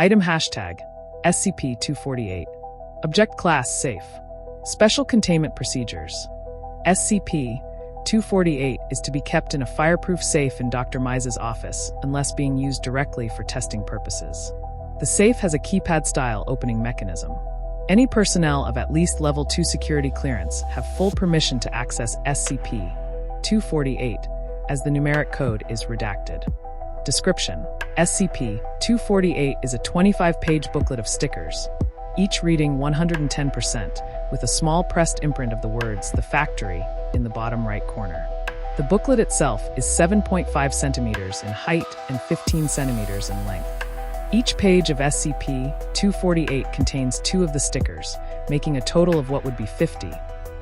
Item hashtag SCP-248. Object Class Safe. Special Containment Procedures. SCP-248 is to be kept in a fireproof safe in Dr. Mize's office unless being used directly for testing purposes. The safe has a keypad-style opening mechanism. Any personnel of at least Level 2 security clearance have full permission to access SCP-248, as the numeric code is redacted. Description: SCP-248 is a 25-page booklet of stickers, each reading 110%, with a small pressed imprint of the words "The Factory" in the bottom right corner. The booklet itself is 7.5 centimeters in height and 15 centimeters in length. Each page of SCP-248 contains 2 of the stickers, making a total of what would be 50,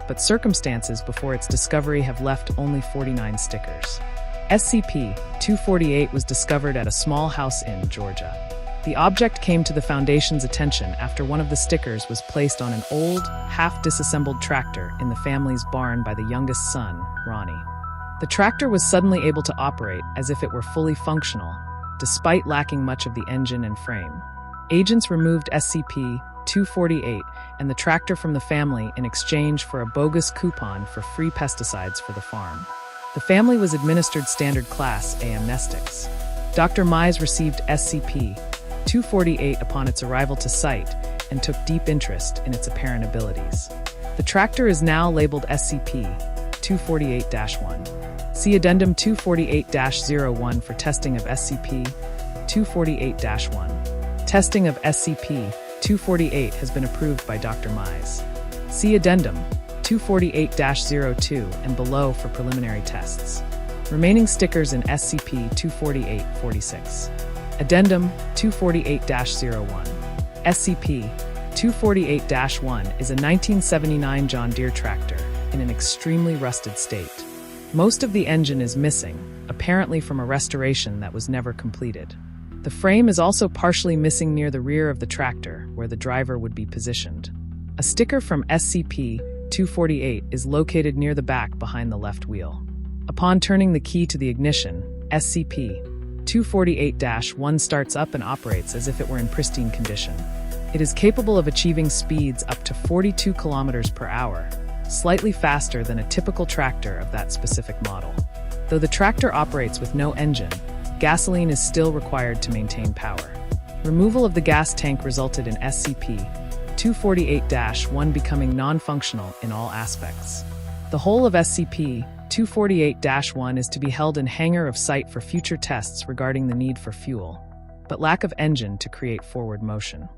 but circumstances before its discovery have left only 49 stickers. SCP-248 was discovered at a small house in Georgia. The object came to the Foundation's attention after one of the stickers was placed on an old, half-disassembled tractor in the family's barn by the youngest son, Ronnie. The tractor was suddenly able to operate as if it were fully functional, despite lacking much of the engine and frame. Agents removed SCP-248 and the tractor from the family in exchange for a bogus coupon for free pesticides for the farm. The family was administered standard class amnestics. Dr. Mize received SCP-248 upon its arrival to site and took deep interest in its apparent abilities. The tractor is now labeled SCP-248-1. See Addendum 248-01 for testing of SCP-248-1. Testing of SCP-248 has been approved by Dr. Mize. See Addendum 248-02 and below for preliminary tests. Remaining stickers in SCP-248-46. Addendum 248-01. SCP-248-1 is a 1979 John Deere tractor in an extremely rusted state. Most of the engine is missing, apparently from a restoration that was never completed. The frame is also partially missing near the rear of the tractor, where the driver would be positioned. A sticker from SCP-248 is located near the back behind the left wheel. Upon turning the key to the ignition, SCP-248-1 starts up and operates as if it were in pristine condition. It is capable of achieving speeds up to 42 kilometers per hour, slightly faster than a typical tractor of that specific model. Though the tractor operates with no engine, gasoline is still required to maintain power. Removal of the gas tank resulted in SCP-248-1 becoming non-functional in all aspects. The whole of SCP-248-1 is to be held in hangar of site for future tests regarding the need for fuel, but lack of engine to create forward motion.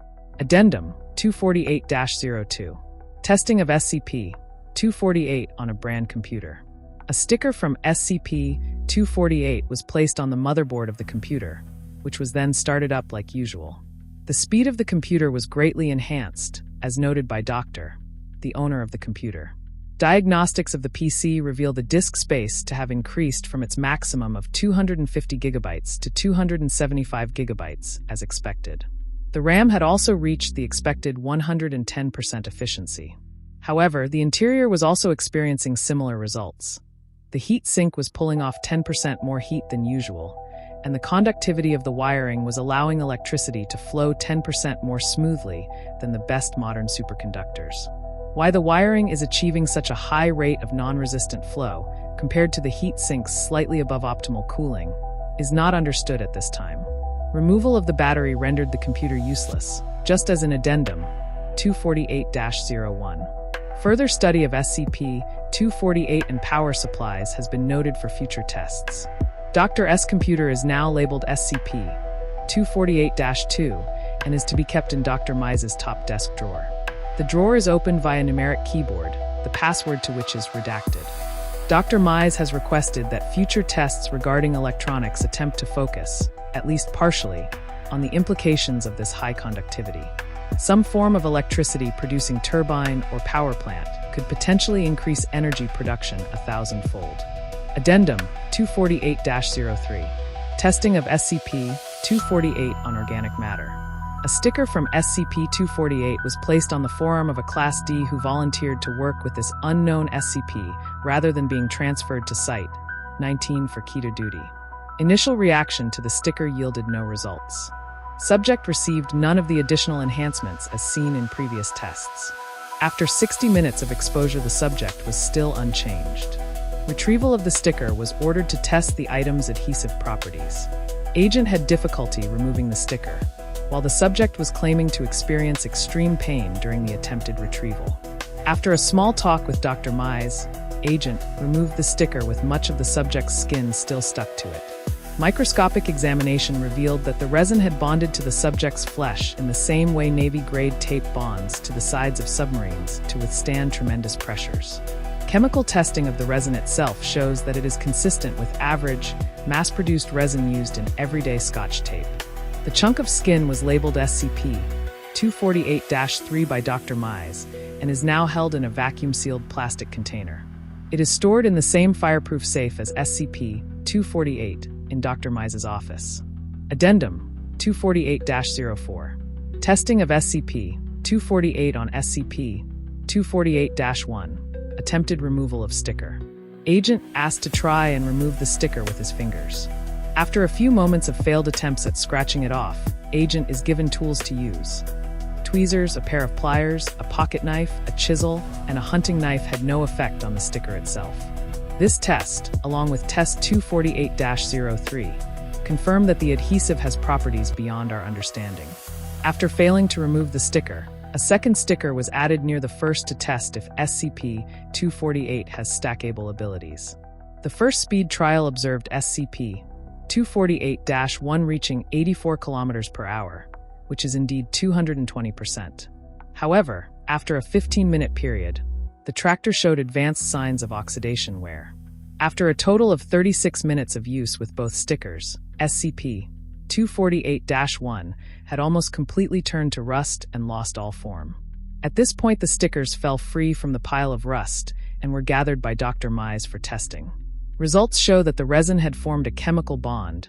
Addendum 248-02. Testing of SCP-248 on a brand computer. A sticker from SCP-248 was placed on the motherboard of the computer, which was then started up like usual. The speed of the computer was greatly enhanced, as noted by Dr., the owner of the computer. Diagnostics of the PC reveal the disk space to have increased from its maximum of 250 gigabytes to 275 gigabytes, as expected. The RAM had also reached the expected 110% efficiency. However, the interior was also experiencing similar results. The heat sink was pulling off 10% more heat than usual, and the conductivity of the wiring was allowing electricity to flow 10% more smoothly than the best modern superconductors. Why the wiring is achieving such a high rate of non-resistant flow, compared to the heat sink's slightly above optimal cooling, is not understood at this time. Removal of the battery rendered the computer useless, just as in Addendum 248-01. Further study of SCP-248 and power supplies has been noted for future tests. Dr. S computer is now labeled SCP-248-2 and is to be kept in Dr. Mize's top desk drawer. The drawer is opened via numeric keyboard, the password to which is redacted. Dr. Mize has requested that future tests regarding electronics attempt to focus, at least partially, on the implications of this high conductivity. Some form of electricity producing turbine or power plant could potentially increase energy production 1,000-fold. Addendum 248-03. Testing of SCP-248 on organic matter. A sticker from SCP-248 was placed on the forearm of a Class D who volunteered to work with this unknown SCP rather than being transferred to Site 19 for keto duty. Initial reaction to the sticker yielded no results. Subject received none of the additional enhancements as seen in previous tests. After 60 minutes of exposure, the subject was still unchanged. Retrieval of the sticker was ordered to test the item's adhesive properties. Agent had difficulty removing the sticker, while the subject was claiming to experience extreme pain during the attempted retrieval. After a small talk with Dr. Mize, Agent removed the sticker with much of the subject's skin still stuck to it. Microscopic examination revealed that the resin had bonded to the subject's flesh in the same way Navy-grade tape bonds to the sides of submarines to withstand tremendous pressures. Chemical testing of the resin itself shows that it is consistent with average, mass-produced resin used in everyday Scotch tape. The chunk of skin was labeled SCP-248-3 by Dr. Mize and is now held in a vacuum-sealed plastic container. It is stored in the same fireproof safe as SCP-248 in Dr. Mize's office. Addendum 248-04. Testing of SCP-248 on SCP-248-1. Attempted removal of sticker. Agent asked to try and remove the sticker with his fingers. After a few moments of failed attempts at scratching it off, Agent is given tools to use. Tweezers, a pair of pliers, a pocket knife, a chisel, and a hunting knife had no effect on the sticker itself. This test, along with Test 248-03, confirmed that the adhesive has properties beyond our understanding. After failing to remove the sticker, a second sticker was added near the first to test if SCP-248 has stackable abilities. The first speed trial observed SCP-248-1 reaching 84 km per hour, which is indeed 220%. However, after a 15-minute period, the tractor showed advanced signs of oxidation wear. After a total of 36 minutes of use with both stickers, SCP-248-1 had almost completely turned to rust and lost all form. At this point, the stickers fell free from the pile of rust and were gathered by Dr. Mize for testing. Results show that the resin had formed a chemical bond,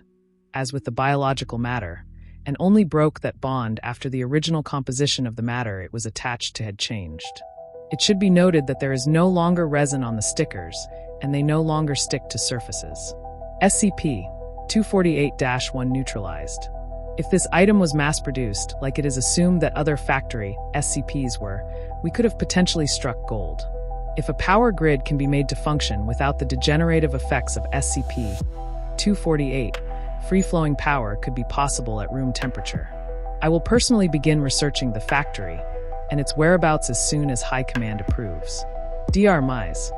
as with the biological matter, and only broke that bond after the original composition of the matter it was attached to had changed. It should be noted that there is no longer resin on the stickers, and they no longer stick to surfaces. SCP-248-1 neutralized. If this item was mass-produced, like it is assumed that other factory SCPs were, we could have potentially struck gold. If a power grid can be made to function without the degenerative effects of SCP-248, free-flowing power could be possible at room temperature. I will personally begin researching the factory and its whereabouts as soon as High Command approves. Dr. Mize.